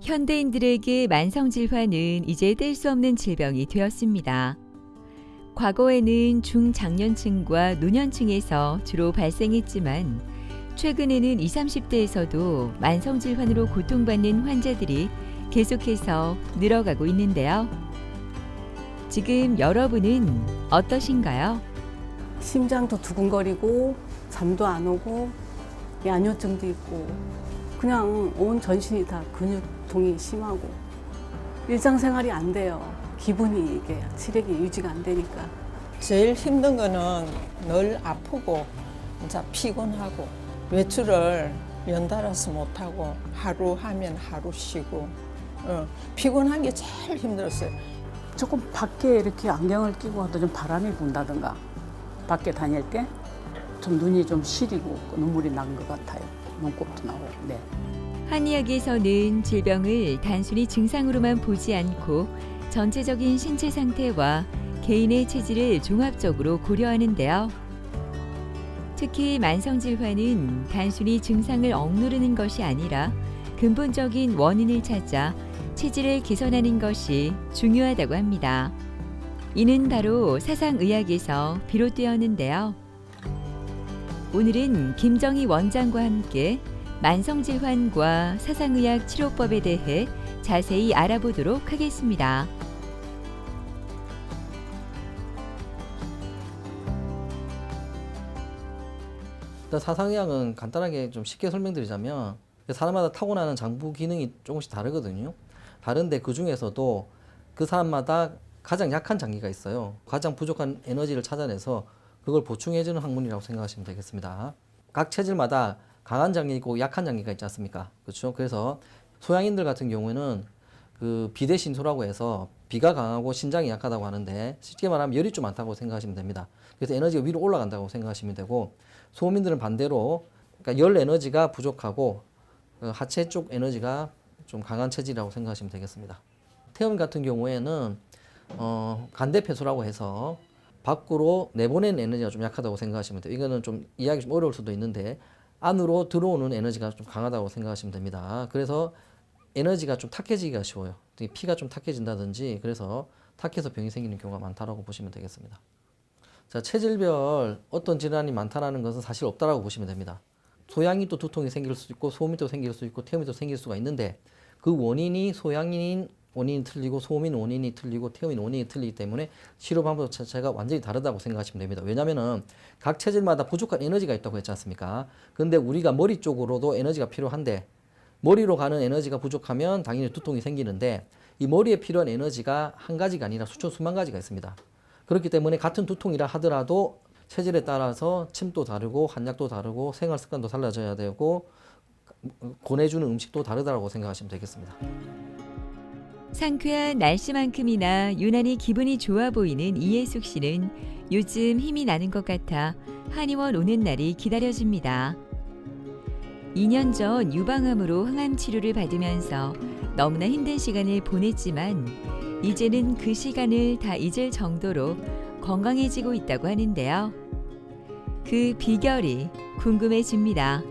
현대인들에게 만성질환은 이제 뗄 수 없는 질병이 되었습니다. 과거에는 중장년층과 노년층에서 주로 발생했지만 최근에는 20, 30대에서도 만성질환으로 고통받는 환자들이 계속해서 늘어가고 있는데요. 지금 여러분은 어떠신가요? 심장도 두근거리고 잠도 안 오고 야뇨증도 있고 그냥 온 전신이 다 근육통이 심하고 일상생활이 안 돼요. 기분이 이게 체력이 유지가 안 되니까. 제일 힘든 거는 늘 아프고 이제 피곤하고 외출을 연달아서 못하고 하루 하면 하루 쉬고 피곤한 게 제일 힘들었어요. 조금 밖에 이렇게 안경을 끼고 하도 좀 바람이 분다든가 밖에 다닐 때 좀 눈이 좀 시리고 눈물이 난 것 같아요. 눈곱도 나오고. 네. 한의학에서는 질병을 단순히 증상으로만 보지 않고 전체적인 신체 상태와 개인의 체질을 종합적으로 고려하는데요. 특히 만성질환은 단순히 증상을 억누르는 것이 아니라 근본적인 원인을 찾아 체질을 개선하는 것이 중요하다고 합니다. 이는 바로 사상의학에서 비롯되었는데요. 오늘은 김정희 원장과 함께 만성질환과 사상의학 치료법에 대해 자세히 알아보도록 하겠습니다. 일단 사상의학은 간단하게 좀 쉽게 설명드리자면 사람마다 타고나는 장부 기능이 조금씩 다르거든요. 다른데 그 중에서도 그 사람마다 가장 약한 장기가 있어요. 가장 부족한 에너지를 찾아내서 그걸 보충해주는 학문이라고 생각하시면 되겠습니다. 각 체질마다 강한 장기 있고 약한 장기가 있지 않습니까? 그렇죠? 그래서 소양인들 같은 경우에는 그 비대신소라고 해서 비가 강하고 신장이 약하다고 하는데 쉽게 말하면 열이 좀 많다고 생각하시면 됩니다. 그래서 에너지가 위로 올라간다고 생각하시면 되고 소민들은 반대로 그러니까 열 에너지가 부족하고 하체 쪽 에너지가 좀 강한 체질이라고 생각하시면 되겠습니다. 태음 같은 경우에는 간대폐소라고 해서 밖으로 내보내는 에너지가 좀 약하다고 생각하시면 돼요. 이거는 좀 이해하기 좀 어려울 수도 있는데 안으로 들어오는 에너지가 좀 강하다고 생각하시면 됩니다. 그래서 에너지가 좀 탁해지기가 쉬워요. 피가 좀 탁해진다든지 그래서 탁해서 병이 생기는 경우가 많다라고 보시면 되겠습니다. 자, 체질별 어떤 질환이 많다라는 것은 사실 없다라고 보시면 됩니다. 소양이 또 두통이 생길 수 있고 소음이 또 생길 수 있고 태음이 또 생길 수가 있는데 그 원인이 소양인 원인이 틀리고 소음인 원인이 틀리고 태음인 원인이 틀리기 때문에 치료 방법 자체가 완전히 다르다고 생각하시면 됩니다. 왜냐하면 각 체질마다 부족한 에너지가 있다고 했지 않습니까? 근데 우리가 머리 쪽으로도 에너지가 필요한데 머리로 가는 에너지가 부족하면 당연히 두통이 생기는데 이 머리에 필요한 에너지가 한 가지가 아니라 수천 수만 가지가 있습니다. 그렇기 때문에 같은 두통이라 하더라도 체질에 따라서 침도 다르고 한약도 다르고 생활 습관도 달라져야 되고 권해주는 음식도 다르다고 생각하시면 되겠습니다. 상쾌한 날씨만큼이나 유난히 기분이 좋아 보이는 이혜숙 씨는 요즘 힘이 나는 것 같아 한의원 오는 날이 기다려집니다. 2년 전 유방암으로 항암 치료를 받으면서 너무나 힘든 시간을 보냈지만 이제는 그 시간을 다 잊을 정도로 건강해지고 있다고 하는데요. 그 비결이 궁금해집니다.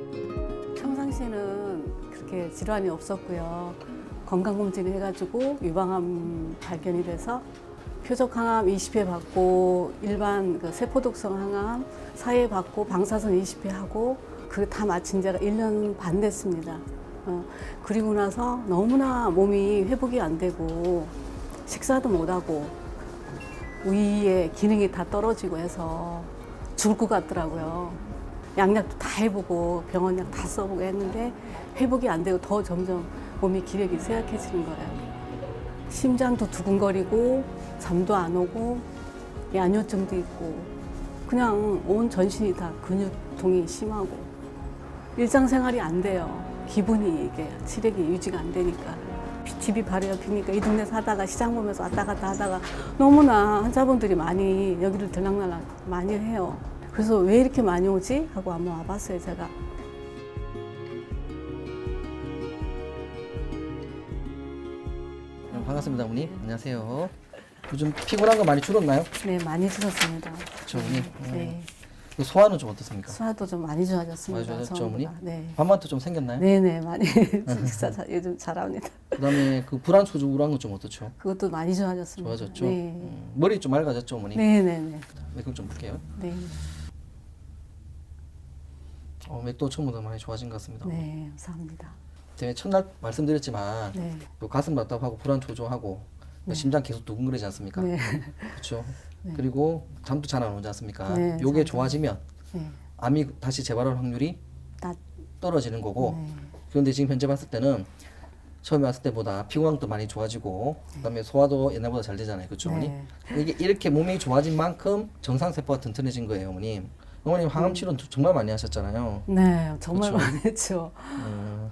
평상시에는 그렇게 질환이 없었고요. 건강검진을 해가지고 유방암 발견이 돼서 표적항암 20회 받고 일반 그 세포독성 항암 4회 받고 방사선 20회 하고 그게 다 마친 지가 1년 반 됐습니다. 그리고 나서 너무나 몸이 회복이 안 되고 식사도 못하고 위의 기능이 다 떨어지고 해서 죽을 것 같더라고요. 양약도 다 해보고 병원약 다 써보고 했는데 회복이 안 되고 더 점점 몸이 기력이 쇠약해지는 거예요. 심장도 두근거리고 잠도 안 오고 야뇨증도 있고 그냥 온 전신이 다 근육통이 심하고 일상생활이 안 돼요. 기분이 이게 체력이 유지가 안 되니까. 집이 바로 옆이니까 이 동네 사다가 시장 보면서 왔다 갔다 하다가 너무나 환자분들이 많이 여기를 들락날락 많이 해요. 그래서 왜 이렇게 많이 오지? 하고 한번 와봤어요, 제가. 반갑습니다, 어머니. 안녕하세요. 요즘 피곤한 거 많이 줄었나요? 네, 많이 줄었습니다. 그렇죠, 어머니. 네. 소화는 좀 어떻습니까? 소화도 좀 많이 좋아졌습니다. 많이 좋아졌죠, 어머니? 네. 밥맛도 좀 생겼나요? 네네, 많이. 진짜 요즘 잘합니다. 그다음에 그 불안 초조 우울한 건 좀 어떻죠? 그것도 많이 좋아졌습니다. 좋아졌죠? 네. 머리 좀 맑아졌죠, 어머니? 네네네. 맥을 좀 볼게요. 네. 맥도 처음보다 많이 좋아진 것 같습니다. 네. 감사합니다. 제가 첫날 말씀드렸지만 네. 또 가슴 답답하고 불안 초조하고 심장 계속 두근거리지 않습니까? 네. 그렇죠. 네. 그리고 잠도 잘 안 오지 않습니까? 네, 요게 잠도. 좋아지면 네. 암이 다시 재발할 확률이 나- 떨어지는 거고 네. 그런데 지금 현재 봤을 때는 처음에 왔을 때보다 피곤함도 많이 좋아지고 그다음에 소화도 옛날보다 잘 되잖아요. 그렇죠, 어머니? 네. 이게 이렇게 몸이 좋아진 만큼 정상세포가 튼튼해진 거예요, 어머님. 어머님 항암 치료는 정말 많이 하셨잖아요. 네. 정말 그쵸. 많이 했죠.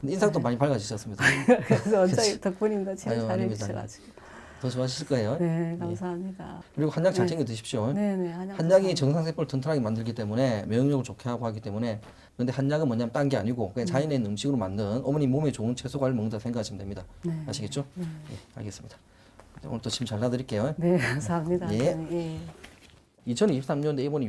근데 인상도 많이 밝아지셨습니다. 그래서 원장님 덕분입니다. 제가 아유, 아닙니다. 잘해주셔가지고. 더 좋아지실 거예요. 네. 감사합니다. 그리고 한약 잘 네. 챙겨 드십시오. 네네. 한약이 정상세포를 튼튼하게 만들기 때문에 면역력을 좋게 하고 하기 때문에 근데 한약은 뭐냐면 딴 게 아니고 그냥 자연의 음식으로 만든 어머니 몸에 좋은 채소 과일 먹는다 생각하시면 됩니다. 네. 아시겠죠? 예, 알겠습니다. 오늘 또 침 잘 놔드릴게요. 네. 감사합니다. 예. 예. 2023년도에 이번에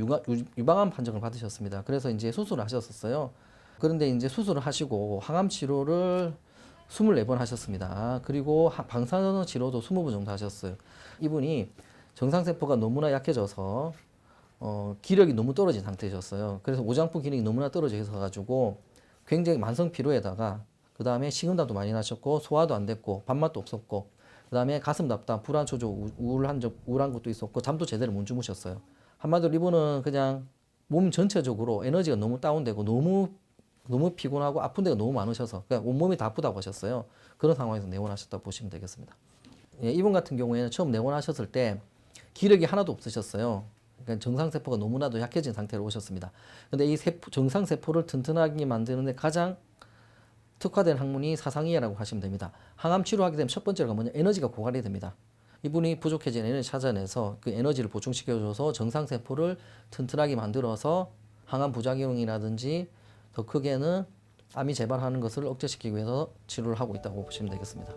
유방암 판정을 받으셨습니다. 그래서 이제 수술을 하셨었어요. 그런데 이제 수술을 하시고 항암 치료를 24번 하셨습니다. 그리고 방사선 치료도 20번 정도 하셨어요. 이분이 정상세포가 너무나 약해져서 기력이 너무 떨어진 상태셨어요. 그래서 오장부 기능이 너무나 떨어져 있어가지고 굉장히 만성 피로에다가 그 다음에 식은땀도 많이 나셨고 소화도 안 됐고 밥맛도 없었고 그 다음에 가슴 답답, 불안, 초조, 우울한 것도 있었고 잠도 제대로 못 주무셨어요. 한마디로 이분은 그냥 몸 전체적으로 에너지가 너무 다운되고 너무 피곤하고 아픈 데가 너무 많으셔서 그냥 온몸이 다 아프다고 하셨어요. 그런 상황에서 내원하셨다고 보시면 되겠습니다. 예, 이분 같은 경우에는 처음 내원하셨을 때 기력이 하나도 없으셨어요. 그러니까 정상세포가 너무나도 약해진 상태로 오셨습니다. 근데 이 정상세포를 튼튼하게 만드는데 가장 특화된 학문이 사상이해라고 하시면 됩니다. 항암 치료하게 되면 첫 번째가 뭐냐? 에너지가 고갈이 됩니다. 이분이 부족해진 에너지 찾아내서 그 에너지를 보충시켜줘서 정상세포를 튼튼하게 만들어서 항암 부작용이라든지 더 크게는 암이 재발하는 것을 억제시키기 위해서 치료를 하고 있다고 보시면 되겠습니다.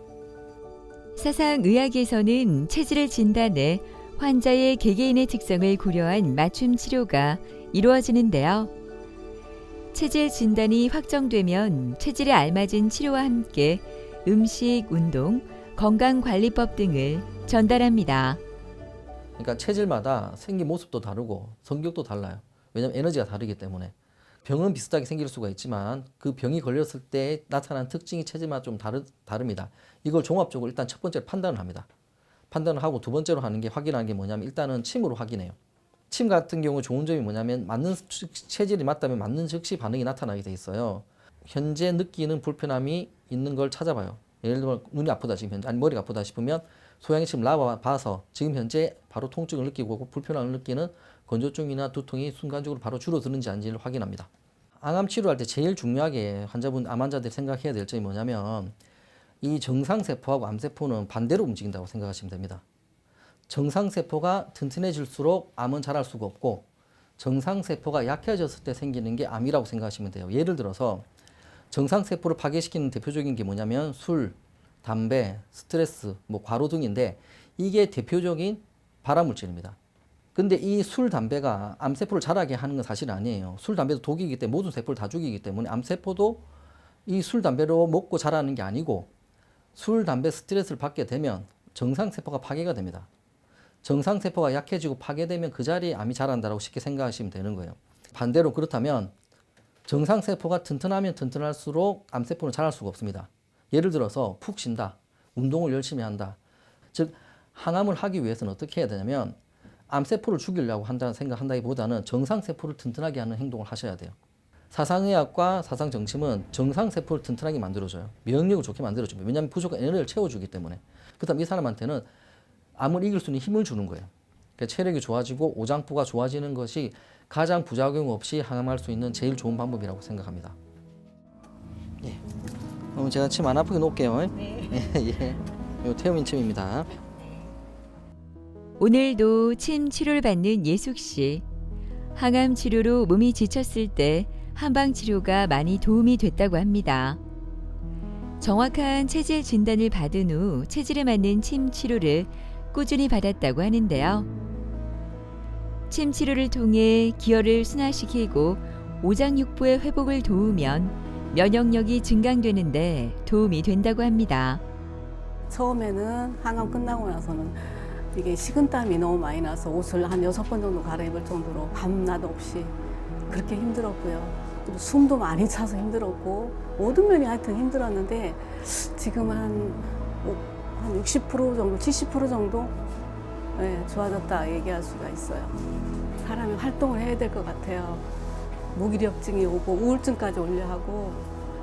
사상의학에서는 체질을 진단해 환자의 개개인의 특성을 고려한 맞춤 치료가 이루어지는데요. 체질 진단이 확정되면 체질에 알맞은 치료와 함께 음식, 운동, 건강관리법 등을 전달합니다. 그러니까 체질마다 생긴 모습도 다르고 성격도 달라요. 왜냐하면 에너지가 다르기 때문에. 병은 비슷하게 생길 수가 있지만 그 병이 걸렸을 때 나타나는 특징이 체질마다 좀 다릅니다. 이걸 종합적으로 일단 첫 번째로 판단을 합니다. 판단을 하고 두 번째로 하는 게 확인하는 게 뭐냐면 일단은 침으로 확인해요. 침 같은 경우 좋은 점이 뭐냐면 맞는 체질이 맞다면 맞는 즉시 반응이 나타나게 돼 있어요. 현재 느끼는 불편함이 있는 걸 찾아봐요. 예를 들면 눈이 아프다 지금 현재 아니 머리가 아프다 싶으면 소양이 지금 나와봐서 지금 현재 바로 통증을 느끼고 불편함을 느끼는 건조증이나 두통이 순간적으로 바로 줄어드는지 아닌지를 확인합니다. 항암 치료할 때 제일 중요하게 암 환자들이 생각해야 될 점이 뭐냐면 이 정상세포하고 암세포는 반대로 움직인다고 생각하시면 됩니다. 정상세포가 튼튼해질수록 암은 자랄 수가 없고 정상세포가 약해졌을 때 생기는 게 암이라고 생각하시면 돼요. 예를 들어서 정상세포를 파괴시키는 대표적인 게 뭐냐면 술, 담배, 스트레스, 과로 등인데 이게 대표적인 발암물질입니다. 근데 이 술, 담배가 암세포를 자라게 하는 건 사실 아니에요. 술, 담배도 독이기 때문에 모든 세포를 다 죽이기 때문에 암세포도 이 술, 담배로 먹고 자라는 게 아니고 술, 담배, 스트레스를 받게 되면 정상세포가 파괴가 됩니다. 정상세포가 약해지고 파괴되면 그 자리에 암이 자란다고 쉽게 생각하시면 되는 거예요. 반대로 그렇다면 정상세포가 튼튼하면 튼튼할수록 암세포는 자랄 수가 없습니다. 예를 들어서 푹 쉰다, 운동을 열심히 한다. 즉 항암을 하기 위해서는 어떻게 해야 되냐면 암세포를 죽이려고 생각한다기보다는 정상세포를 튼튼하게 하는 행동을 하셔야 돼요. 사상의학과 사상정침은 정상세포를 튼튼하게 만들어줘요. 면역력을 좋게 만들어줍니다. 왜냐하면 부족한 에너지를 채워주기 때문에. 그다음 이 사람한테는 암을 이길 수 있는 힘을 주는 거예요. 그러니까 체력이 좋아지고 오장부가 좋아지는 것이 가장 부작용 없이 항암할 수 있는 제일 좋은 방법이라고 생각합니다. 예. 그럼 제가 침 안 아프게 놓을게요. 네. 예. 요 태우민 침입니다. 오늘도 침 치료를 받는 예숙 씨. 항암 치료로 몸이 지쳤을 때 한방 치료가 많이 도움이 됐다고 합니다. 정확한 체질 진단을 받은 후 체질에 맞는 침 치료를 꾸준히 받았다고 하는데요. 침 치료를 통해 기혈을 순환시키고 오장육부의 회복을 도우면 면역력이 증강되는데 도움이 된다고 합니다. 처음에는 항암 끝나고 나서는 이게 식은땀이 너무 많이 나서 옷을 한 6번 정도 갈아입을 정도로 밤낮 없이 그렇게 힘들었고요. 또 숨도 많이 차서 힘들었고 모든 면이 하여튼 힘들었는데 지금 한 60% 정도, 70% 정도 네, 좋아졌다 얘기할 수가 있어요. 사람이 활동을 해야 될 것 같아요. 무기력증이 오고 우울증까지 오려 하고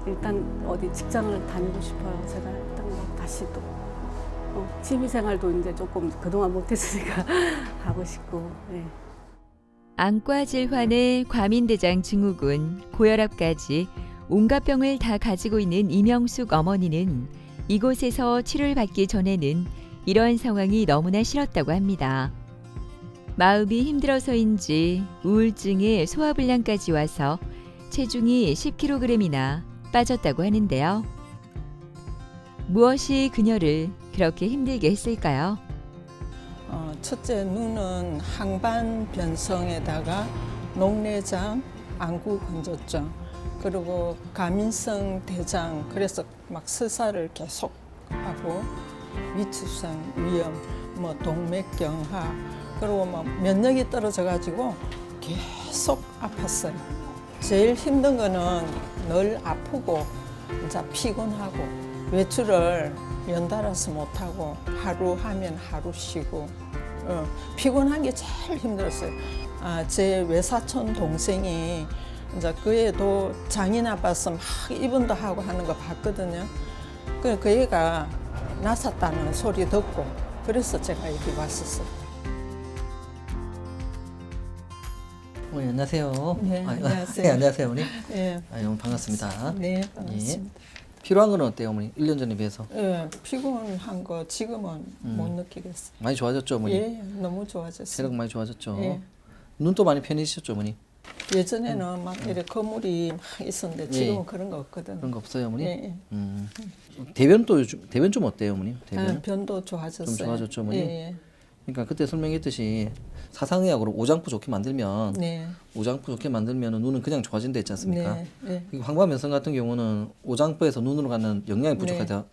일단 어디 직장을 다니고 싶어요. 제가 일단 뭐 다시 또 취미생활도 이제 조금 그동안 못했으니까 하고 싶고. 네. 안과 질환에 과민대장 증후군, 고혈압까지 온갖 병을 다 가지고 있는 이명숙 어머니는 이곳에서 치료를 받기 전에는 이러한 상황이 너무나 싫었다고 합니다. 마음이 힘들어서인지 우울증에 소화불량까지 와서 체중이 10kg이나 빠졌다고 하는데요. 무엇이 그녀를 그렇게 힘들게 했을까요? 첫째, 눈은 항반 변성에다가 녹내장, 안구 건조증, 그리고 가민성 대장, 그래서 막 설사를 계속 하고 위축성 위염, 뭐 동맥경화, 그리고 뭐 면역이 떨어져가지고 계속 아팠어요. 제일 힘든 거는 늘 아프고 이제 피곤하고 외출을 연달아서 못하고 하루 하면 하루 쉬고 피곤한 게 제일 힘들었어요. 제 외사촌 동생이 이제 그 애도 장이 나빠서 막 입원도 하고 하는 거 봤거든요. 그 애가 나섰다는 소리 듣고 그래서 제가 여기 왔었어요. 어머니 안녕하세요. 네, 안녕하세요. 네, 안녕하세요 어머니. 예, 너무 반갑습니다. 네, 반갑습니다. 필요한 거는 어때요 어머니? 1년 전에 비해서 예, 피곤한 거 지금은 못 느끼겠어요. 많이 좋아졌죠 어머니? 예, 너무 좋아졌어요. 체력 많이 좋아졌죠. 예. 눈도 많이 편해지셨죠 어머니? 예전에는 막 이렇게 거물이 막 있었는데 지금은 그런 거 없거든요. 그런 거 없어요 어머니? 예, 대변도 요즘 대변 좀 어때요 어머니? 대변? 변도 좋아졌어요. 좀 좋아졌죠, 어머니? 예, 그러니까 그때 설명했듯이 사상의학으로 오장부 좋게 만들면 네, 오장부 좋게 만들면 눈은 그냥 좋아진다 했지 않습니까? 네, 네, 그리고 황반변성 같은 경우는 오장부에서 눈으로 가는 영양이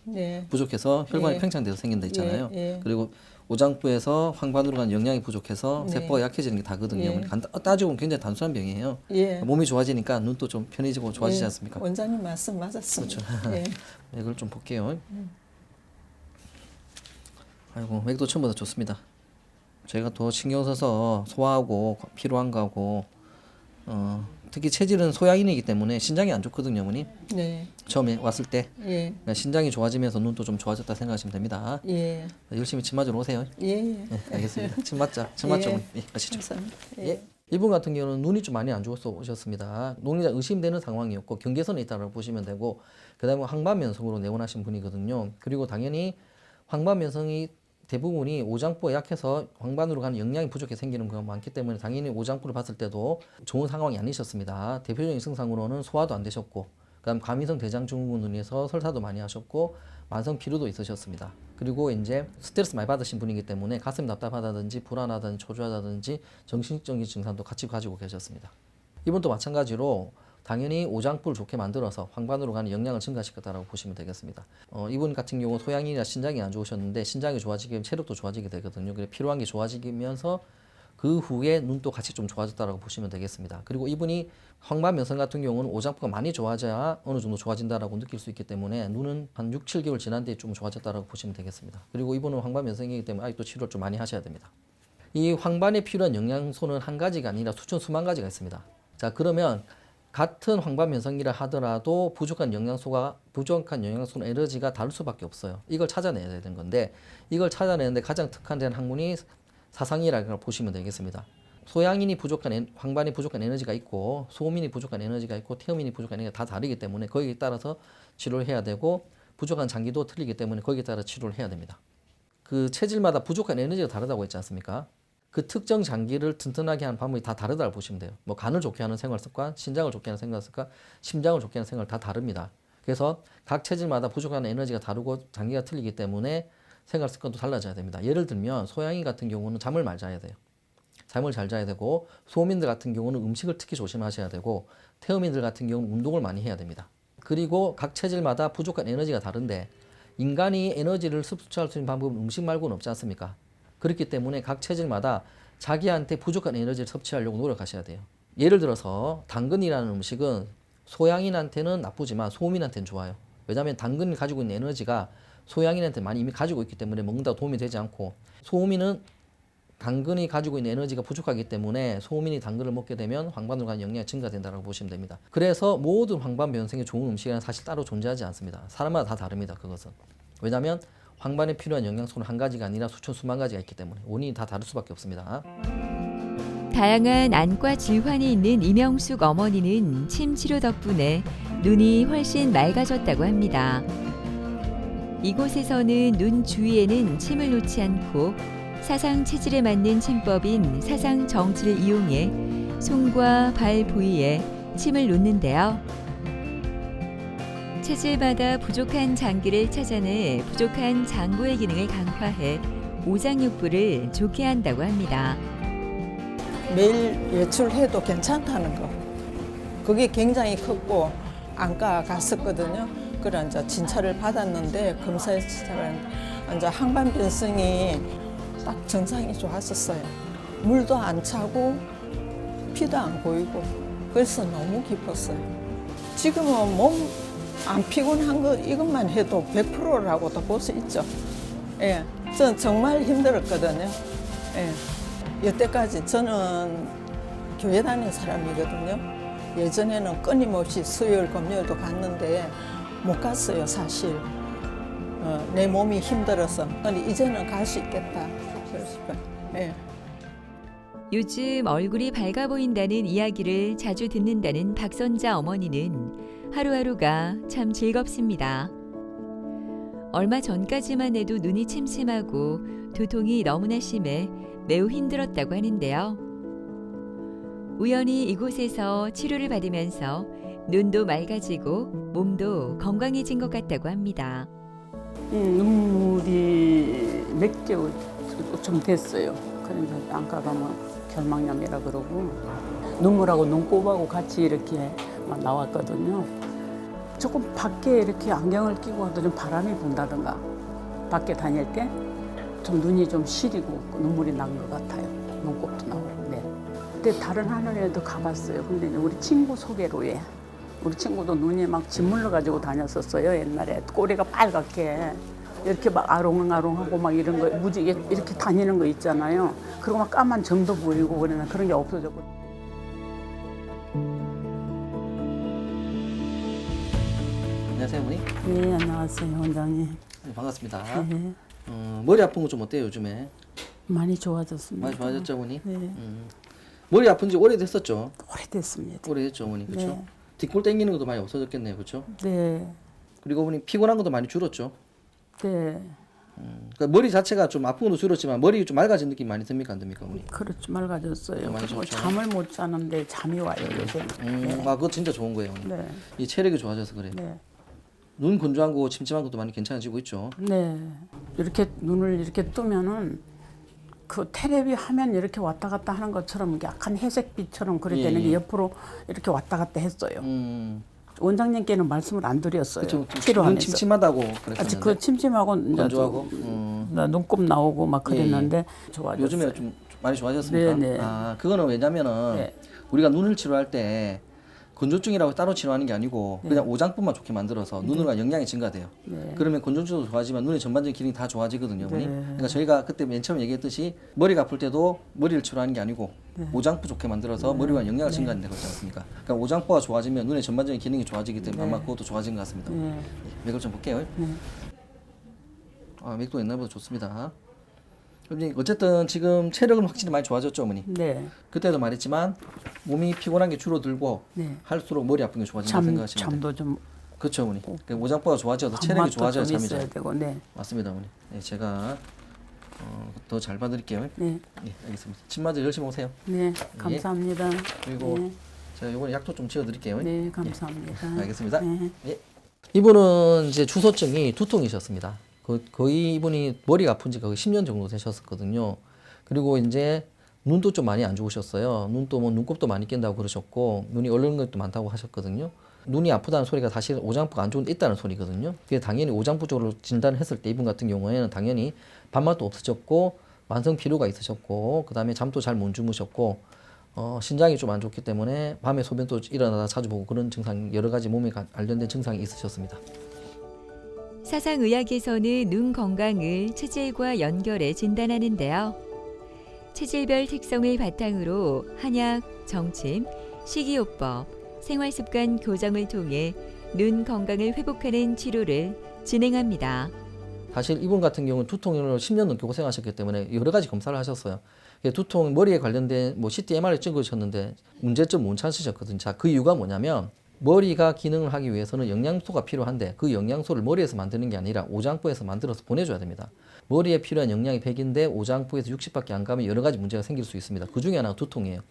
네, 부족해서 혈관이 예. 팽창돼서 생긴다 했잖아요. 예, 예. 그리고 오장부에서 황반으로 가는 영양이 부족해서 네. 세포가 약해지는 게 다거든요. 예. 따지고 보면 굉장히 단순한 병이에요. 예. 몸이 좋아지니까 눈도 좀 편해지고 좋아지지 예. 않습니까? 원장님 말씀 맞았습니다. 예. 맥을 좀 볼게요. 아이고 맥도 처음보다 좋습니다. 제가 더 신경 써서 소화하고 피로한 거하고 특히 체질은 소양인이기 때문에 신장이 안 좋거든요, 어머니. 네, 처음에 왔을 때 예, 그러니까 신장이 좋아지면서 눈도 좀 좋아졌다 생각하시면 됩니다. 예, 열심히 침 맞으러 오세요. 예, 네, 알겠습니다. 침 맞죠, 어머니. 예, 가시죠. 감사합니다. 예. 이분 같은 경우는 눈이 좀 많이 안 좋아서 오셨습니다. 녹내장 의심되는 상황이었고 경계선에 있다고 보시면 되고 그다음에 황반면성으로 내원하신 분이거든요. 그리고 당연히 황반면성이 대부분이 오장부가 약해서 황반으로 가는 영양이 부족해 생기는 경우가 많기 때문에 당연히 오장부를 봤을 때도 좋은 상황이 아니셨습니다. 대표적인 증상으로는 소화도 안 되셨고 그다음 과민성 대장증후군으로 인해서 설사도 많이 하셨고 만성 피로도 있으셨습니다. 그리고 이제 스트레스 많이 받으신 분이기 때문에 가슴이 답답하다든지 불안하다든지 초조하다든지 정신적인 증상도 같이 가지고 계셨습니다. 이분도 마찬가지로 당연히 오장부를 좋게 만들어서 황반으로 가는 영양을 증가시켰다고 보시면 되겠습니다. 이분 같은 경우 소양이나 신장이 안 좋으셨는데 신장이 좋아지게 체력도 좋아지게 되거든요. 그래서 필요한 게 좋아지면서 그 후에 눈도 같이 좀 좋아졌다고 보시면 되겠습니다. 그리고 이분이 황반면성 같은 경우는 오장부가 많이 좋아져야 어느 정도 좋아진다라고 느낄 수 있기 때문에 눈은 한 6, 7개월 지난 뒤에 좀 좋아졌다고 보시면 되겠습니다. 그리고 이분은 황반면성이기 때문에 아직도 치료를 좀 많이 하셔야 됩니다. 이 황반에 필요한 영양소는 한 가지가 아니라 수만 가지가 있습니다. 자, 그러면 같은 황반면성이라 하더라도 부족한 영양소는 에너지가 다를 수밖에 없어요. 이걸 찾아내야 되는 건데 이걸 찾아내는데 가장 특화된 학문이 사상이라고 보시면 되겠습니다. 소양인이 부족한 황반이 부족한 에너지가 있고 소음인이 부족한 에너지가 있고 태음인이 부족한 에너지가 다 다르기 때문에 거기에 따라서 치료를 해야 되고 부족한 장기도 틀리기 때문에 거기에 따라 치료를 해야 됩니다. 그 체질마다 부족한 에너지가 다르다고 했지 않습니까? 그 특정 장기를 튼튼하게 하는 방법이 다 다르다고 보시면 돼요. 뭐 간을 좋게 하는 생활 습관, 신장을 좋게 하는 생활 습관, 심장을 좋게 하는 생활 다 다릅니다. 그래서 각 체질마다 부족한 에너지가 다르고 장기가 틀리기 때문에 생활 습관도 달라져야 됩니다. 예를 들면 소양인 같은 경우는 잠을 많이 자야 돼요. 잠을 잘 자야 되고 소음인들 같은 경우는 음식을 특히 조심하셔야 되고 태음인들 같은 경우는 운동을 많이 해야 됩니다. 그리고 각 체질마다 부족한 에너지가 다른데 인간이 에너지를 섭취할 수 있는 방법은 음식 말고는 없지 않습니까? 그렇기 때문에 각 체질마다 자기한테 부족한 에너지를 섭취하려고 노력하셔야 돼요. 예를 들어서 당근이라는 음식은 소양인한테는 나쁘지만 소음인한테는 좋아요. 왜냐하면 당근이 가지고 있는 에너지가 소양인한테 많이 이미 가지고 있기 때문에 먹는다고 도움이 되지 않고, 소음인은 당근이 가지고 있는 에너지가 부족하기 때문에 소음인이 당근을 먹게 되면 황반으로 가는 영양이 증가된다고 보시면 됩니다. 그래서 모든 황반 변성에 좋은 음식은 사실 따로 존재하지 않습니다. 사람마다 다 다릅니다. 그것은. 왜냐하면 황반에 필요한 영양소는 한 가지가 아니라 수천 수만 가지가 있기 때문에 원인이 다 다를 수밖에 없습니다. 다양한 안과 질환이 있는 이명숙 어머니는 침 치료 덕분에 눈이 훨씬 맑아졌다고 합니다. 이곳에서는 눈 주위에는 침을 놓지 않고 사상 체질에 맞는 침법인 사상 정치를 이용해 손과 발 부위에 침을 놓는데요. 체질마다 부족한 장기를 찾아내 부족한 장부의 기능을 강화해 오장육부를 좋게 한다고 합니다. 매일 외출해도 괜찮다는 거. 그게 굉장히 컸고 안과 갔었거든요. 그래 이제 진찰을 받았는데 검사했을 이제 항반 변성이 딱 증상이 좋았었어요. 물도 안 차고 피도 안 보이고 그래서 너무 기뻤어요. 지금은 몸 안 피곤한 거 이것만 해도 100%라고도 볼 수 있죠. 예, 전 정말 힘들었거든요. 예, 여태까지 저는 교회 다니는 사람이거든요. 예전에는 끊임없이 수요일, 금요일도 갔는데 못 갔어요, 사실. 내 몸이 힘들어서. 근데 이제는 갈 수 있겠다. 그래서, 예. 요즘 얼굴이 밝아 보인다는 이야기를 자주 듣는다는 박선자 어머니는 하루하루가 참 즐겁습니다. 얼마 전까지만 해도 눈이 침침하고 두통이 너무나 심해 매우 힘들었다고 하는데요. 우연히 이곳에서 치료를 받으면서 눈도 맑아지고 몸도 건강해진 것 같다고 합니다. 눈물이 몇 개월 좀 됐어요. 그러니까 안과 가면 결막염이라 그러고 눈물하고 눈곱하고 같이 이렇게 막 나왔거든요. 조금 밖에 이렇게 안경을 끼고 와도 좀 바람이 분다든가 밖에 다닐 때 좀 눈이 좀 시리고 눈물이 난 것 같아요. 눈곱도 나오고. 네. 근데 다른 하늘에도 가봤어요. 근데 우리 친구 소개로 해. 우리 친구도 눈이 막 짓물러 가지고 다녔었어요. 옛날에 꼬리가 빨갛게 이렇게 막 아롱아롱하고 막 이런 거 무지개 이렇게 다니는 거 있잖아요. 그리고 막 까만 점도 보이고 그런 게 없어졌고. 안녕하세요, 어머니. 네, 안녕하세요, 원장님. 네, 반갑습니다. 네, 머리 아픈 거 좀 어때요, 요즘에? 많이 좋아졌습니다. 많이 좋아졌죠, 어머니? 네, 머리 아픈 지 오래됐었죠? 오래됐습니다. 오래됐죠, 어머니. 그렇죠? 네. 뒷골 땡기는 것도 많이 없어졌겠네요, 그렇죠? 네, 그리고 어머니 피곤한 것도 많이 줄었죠? 네, 그러니까 머리 자체가 좀 아픈 것도 줄었지만 머리 좀 맑아진 느낌 많이 듭니까, 안 듭니까, 어머니? 그렇죠. 맑아졌어요. 많이 그리고 좋죠. 잠을 못 자는데 잠이 와요, 요새. 아, 그거 진짜 좋은 거예요, 어머니. 네, 이 체력이 좋아져서 그래요. 네, 눈 건조한 거, 침침한 것도 많이 괜찮아지고 있죠. 네. 이렇게 눈을 이렇게 뜨면은 그 텔레비 화면 이렇게 왔다 갔다 하는 것처럼 약간 회색빛처럼 그렇게 예, 되는 예. 게 옆으로 이렇게 왔다 갔다 했어요. 음, 원장님께는 말씀을 안 드렸어요. 그쵸. 눈 치료하면서. 침침하다고 아직 그랬었는데. 그 침침하고 이제 건조하고. 나 눈곱 나오고 막 그랬는데 좋아졌어요. 요즘에 좀 많이 좋아졌습니까? 네, 네. 아, 그거는 왜냐면은 네. 우리가 눈을 치료할 때 건조증이라고 따로 치료하는 게 아니고 그냥 오장뿐만 좋게 만들어서 눈으로 영양이 증가돼요. 네. 그러면 건조증도 좋아지만 눈의 전반적인 기능이 다 좋아지거든요, 어머니. 네. 그러니까 저희가 그때 맨 처음 얘기했듯이 머리가 아플 때도 머리를 치료하는 게 아니고 오장부 좋게 만들어서 머리와 영양을 증가한다고 그러지 않습니까? 그러니까 오장부가 좋아지면 눈의 전반적인 기능이 좋아지기 때문에 아마 그것도 좋아진 것 같습니다. 네. 맥을 좀 볼게요. 아, 맥도 옛날보다 좋습니다. 어머니, 어쨌든 지금 체력은 확실히 많이 좋아졌죠, 어머니? 네. 그때도 말했지만 몸이 피곤한 게 줄어들고 네. 할수록 머리 아픈 게 좋아진다고 생각하시면 돼요. 잠도 좀 그렇죠, 어머니. 그러니까 오장부가 좋아져서 체력이 밥맛도 좋아져야 좀 잠이 있어야 잘. 되고, 네. 맞습니다, 어머니. 네, 제가 더 잘 봐드릴게요. 네. 네, 알겠습니다. 침 맞아 열심히 오세요. 네, 감사합니다. 그리고 네, 제가 이번에 약도 좀 지어드릴게요. 네, 감사합니다. 알겠습니다. 네. 예. 이분은 이제 주소증이 두통이셨습니다. 거의 이분이 머리가 아픈 지 거의 10년 정도 되셨었거든요. 그리고 이제 눈도 좀 많이 안 좋으셨어요. 눈도 뭐 눈곱도 많이 낀다고 그러셨고 눈이 얼른 것도 많다고 하셨거든요. 눈이 아프다는 소리가 사실 오장부가 안 좋은 데 있다는 소리거든요. 그게 당연히 오장부 쪽으로 진단을 했을 때 이분 같은 경우에는 당연히 밥맛도 없으셨고 만성 피로가 있으셨고 그다음에 잠도 잘 못 주무셨고 신장이 좀 안 좋기 때문에 밤에 소변도 일어나다 자주 보고 그런 증상 여러 가지 몸에 관련된 증상이 있으셨습니다. 사상의학에서는 눈 건강을 체질과 연결해 진단하는데요. 체질별 특성을 바탕으로 한약, 정침, 식이요법, 생활습관 교정을 통해 눈 건강을 회복하는 치료를 진행합니다. 사실 이분 같은 경우는 두통으로 10년 넘게 고생하셨기 때문에 여러 가지 검사를 하셨어요. 두통, 머리에 관련된 CT, MRI 찍으셨는데 문제점 못 찾으셨거든요. 자, 그 이유가 뭐냐면 머리가 기능을 하기 위해서는 영양소가 필요한데 그 영양소를 머리에서 만드는 게 아니라 오장부에서 만들어서 보내줘야 됩니다. 머리에 필요한 영양이 100인데 오장부에서 60밖에 안 가면 여러 가지 문제가 생길 수 있습니다. 그 중에 하나가 두통이에요.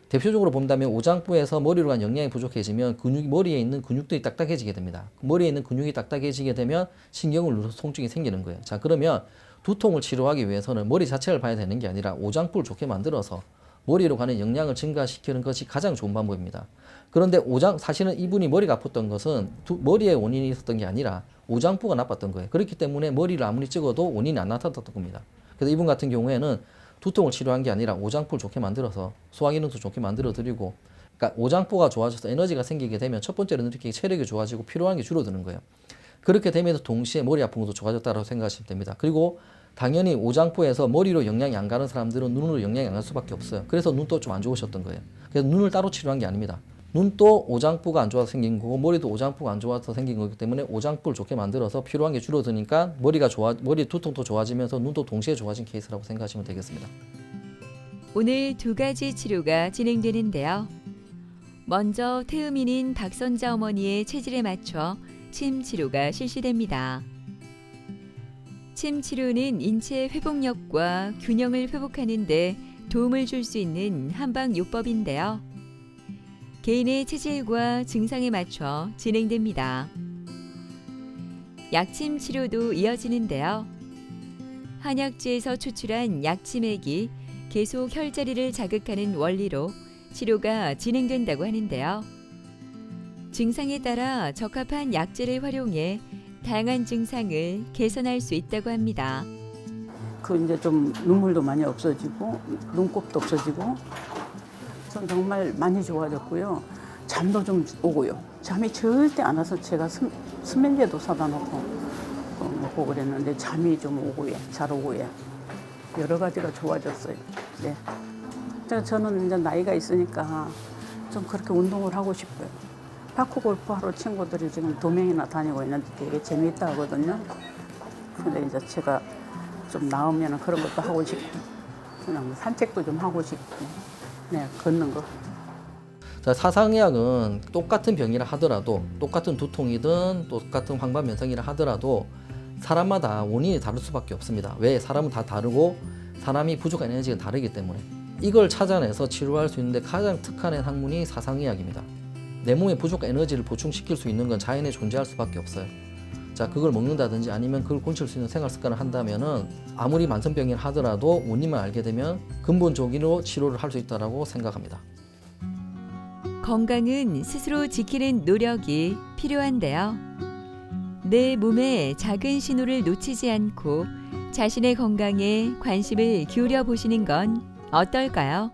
대표적으로 본다면 오장부에서 머리로 간 영양이 부족해지면 머리에 있는 근육들이 딱딱해지게 됩니다. 머리에 있는 근육이 딱딱해지게 되면 신경을 눌러서 통증이 생기는 거예요. 자, 그러면 두통을 치료하기 위해서는 머리 자체를 봐야 되는 게 아니라 오장부를 좋게 만들어서 머리로 가는 영양을 증가시키는 것이 가장 좋은 방법입니다. 그런데 사실은 이분이 머리가 아팠던 것은 머리에 원인이 있었던 게 아니라 오장부가 나빴던 거예요. 그렇기 때문에 머리를 아무리 찍어도 원인이 안 나타났던 겁니다. 그래서 이분 같은 경우에는 두통을 치료한 게 아니라 오장부를 좋게 만들어서 소화기능도 좋게 만들어드리고, 그러니까 오장부가 좋아져서 에너지가 생기게 되면 첫 번째로 느끼기 체력이 좋아지고 피로한 게 줄어드는 거예요. 그렇게 되면서 동시에 머리 아픈 것도 좋아졌다고 생각하시면 됩니다. 그리고 당연히 오장부에서 머리로 영양이 안 가는 사람들은 눈으로 영양이 안 갈 수밖에 없어요. 그래서 눈도 좀 안 좋으셨던 거예요. 그래서 눈을 따로 치료한 게 아닙니다. 눈도 오장부가 안 좋아서 생긴 거고 머리도 오장부가 안 좋아서 생긴 거기 때문에 오장부를 좋게 만들어서 피로한 게 줄어드니까 머리 두통도 좋아지면서 눈도 동시에 좋아진 케이스라고 생각하시면 되겠습니다. 오늘 두 가지 치료가 진행되는데요. 먼저 태음인인 박선자 어머니의 체질에 맞춰 침 치료가 실시됩니다. 침 치료는 인체 회복력과 균형을 회복하는 데 도움을 줄 수 있는 한방요법인데요. 개인의 체질과 증상에 맞춰 진행됩니다. 약침 치료도 이어지는데요. 한약지에서 추출한 약침액이 계속 혈자리를 자극하는 원리로 치료가 진행된다고 하는데요. 증상에 따라 적합한 약재를 활용해 다양한 증상을 개선할 수 있다고 합니다. 이제 좀 눈물도 많이 없어지고 눈곱도 없어지고 전 정말 많이 좋아졌고요. 잠도 좀 오고요. 잠이 절대 안 와서 제가 스멜레도 사다 놓고 먹고 그랬는데 잠이 좀 오고요. 잘 오고요. 여러 가지가 좋아졌어요. 네. 저는 이제 나이가 있으니까 좀 그렇게 운동을 하고 싶어요. 파크 골프 하러 친구들이 지금 2명이나 다니고 있는데 되게 재미있다 하거든요. 근데 이제 제가 좀 나으면 그런 것도 하고 싶고, 그냥 산책도 좀 하고 싶고, 네, 걷는 거. 자, 사상의학은 똑같은 병이라 하더라도, 똑같은 두통이든 똑같은 황반변성이라 하더라도 사람마다 원인이 다를 수밖에 없습니다. 왜? 사람은 다 다르고 사람이 부족한 에너지가 다르기 때문에 이걸 찾아내서 치료할 수 있는데 가장 특화된 학문이 사상의학입니다. 내 몸에 부족한 에너지를 보충시킬 수 있는 건 자연에 존재할 수밖에 없어요. 자, 그걸 먹는다든지 아니면 그걸 고칠 수 있는 생활 습관을 한다면은 아무리 만성병이라 하더라도 원인만 알게 되면 근본적으로 치료를 할 수 있다고 생각합니다. 건강은 스스로 지키는 노력이 필요한데요. 내 몸의 작은 신호를 놓치지 않고 자신의 건강에 관심을 기울여 보시는 건 어떨까요?